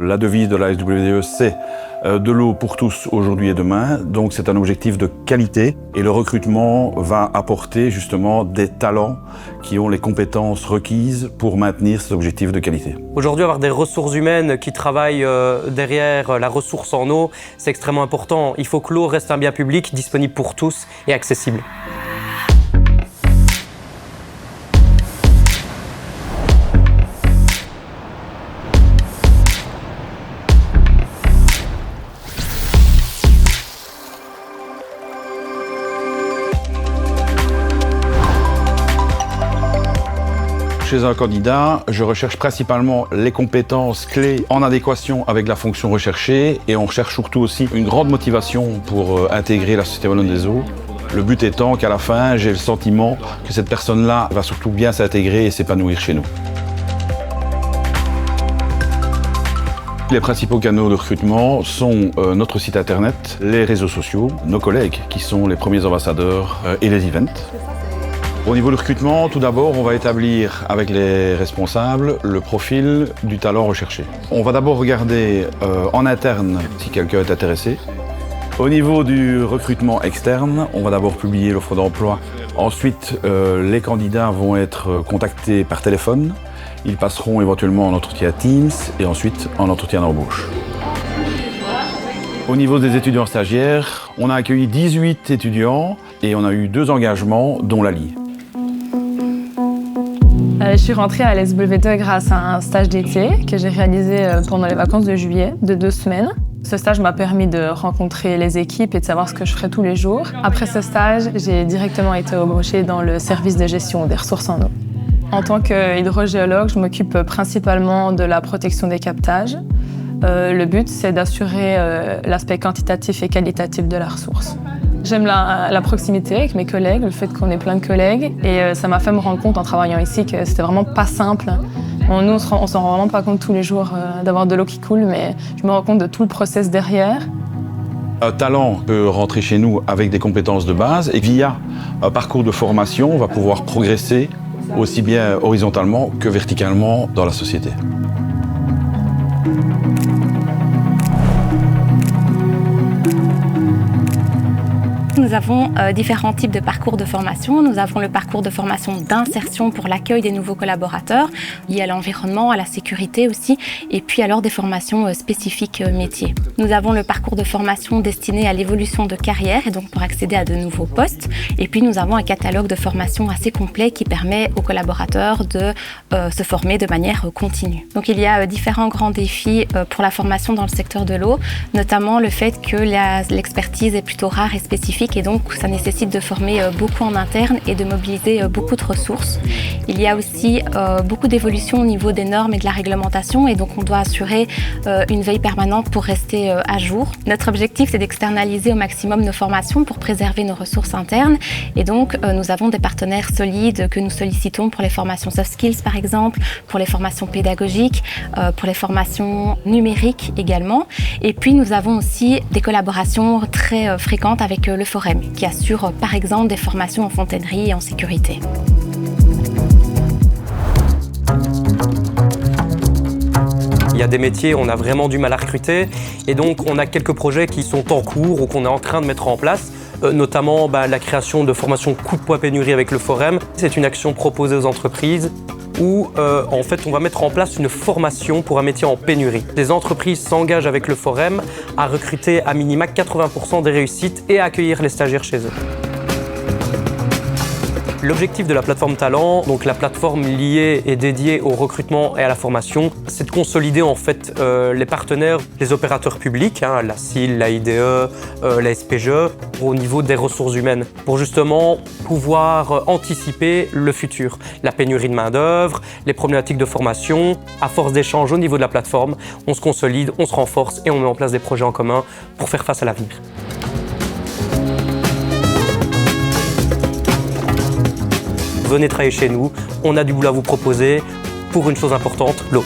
La devise de la SWDE, c'est de l'eau pour tous aujourd'hui et demain. Donc c'est un objectif de qualité et le recrutement va apporter justement des talents qui ont les compétences requises pour maintenir cet objectif de qualité. Aujourd'hui, avoir des ressources humaines qui travaillent derrière la ressource en eau, c'est extrêmement important. Il faut que l'eau reste un bien public, disponible pour tous et accessible. Chez un candidat, je recherche principalement les compétences clés en adéquation avec la fonction recherchée et on recherche surtout aussi une grande motivation pour intégrer la Société Wallonne des Eaux. Le but étant qu'à la fin, j'ai le sentiment que cette personne-là va surtout bien s'intégrer et s'épanouir chez nous. Les principaux canaux de recrutement sont notre site internet, les réseaux sociaux, nos collègues qui sont les premiers ambassadeurs et les events. Au niveau du recrutement, tout d'abord, on va établir avec les responsables le profil du talent recherché. On va d'abord regarder en interne si quelqu'un est intéressé. Au niveau du recrutement externe, on va d'abord publier l'offre d'emploi. Ensuite, les candidats vont être contactés par téléphone. Ils passeront éventuellement en entretien Teams et ensuite en entretien d'embauche. Au niveau des étudiants stagiaires, on a accueilli 18 étudiants et on a eu 2 engagements, dont Lali. Je suis rentrée à l'SWDE grâce à un stage d'été que j'ai réalisé pendant les vacances de juillet, de 2 semaines. Ce stage m'a permis de rencontrer les équipes et de savoir ce que je ferais tous les jours. Après ce stage, j'ai directement été embauchée dans le service de gestion des ressources en eau. En tant qu'hydrogéologue, je m'occupe principalement de la protection des captages. Le but, c'est d'assurer l'aspect quantitatif et qualitatif de la ressource. J'aime la proximité avec mes collègues, le fait qu'on ait plein de collègues. Et ça m'a fait me rendre compte en travaillant ici que c'était vraiment pas simple. Nous, on s'en rend vraiment pas compte tous les jours d'avoir de l'eau qui coule, mais je me rends compte de tout le process derrière. Un talent peut rentrer chez nous avec des compétences de base et via un parcours de formation, on va pouvoir progresser aussi bien horizontalement que verticalement dans la société. Nous avons différents types de parcours de formation. Nous avons le parcours de formation d'insertion pour l'accueil des nouveaux collaborateurs, liés à l'environnement, à la sécurité aussi, et puis alors des formations spécifiques métiers. Nous avons le parcours de formation destiné à l'évolution de carrière et donc pour accéder à de nouveaux postes. Et puis nous avons un catalogue de formation assez complet qui permet aux collaborateurs de se former de manière continue. Donc il y a différents grands défis pour la formation dans le secteur de l'eau, notamment le fait que l'expertise est plutôt rare et spécifique. Et donc, ça nécessite de former beaucoup en interne et de mobiliser beaucoup de ressources. Il y a aussi beaucoup d'évolutions au niveau des normes et de la réglementation et donc on doit assurer une veille permanente pour rester à jour. Notre objectif, c'est d'externaliser au maximum nos formations pour préserver nos ressources internes et donc nous avons des partenaires solides que nous sollicitons pour les formations soft skills par exemple, pour les formations pédagogiques, pour les formations numériques également. Et puis nous avons aussi des collaborations très fréquentes avec le Forem, qui assure par exemple des formations en fontainerie et en sécurité. Il y a des métiers où on a vraiment du mal à recruter et donc on a quelques projets qui sont en cours ou qu'on est en train de mettre en place, notamment la création de formations coup de poing pénurie avec le Forem. C'est une action proposée aux entreprises où en fait on va mettre en place une formation pour un métier en pénurie. Les entreprises s'engagent avec le Forem à recruter à minima 80% des réussites et à accueillir les stagiaires chez eux. L'objectif de la plateforme Talent, donc la plateforme liée et dédiée au recrutement et à la formation, c'est de consolider en fait les partenaires, les opérateurs publics, la CIL, la IDE, la SPGE, au niveau des ressources humaines, pour justement pouvoir anticiper le futur. La pénurie de main-d'œuvre, les problématiques de formation. À force d'échanges au niveau de la plateforme, on se consolide, on se renforce et on met en place des projets en commun pour faire face à l'avenir. Venez travailler chez nous, on a du boulot à vous proposer pour une chose importante, l'eau.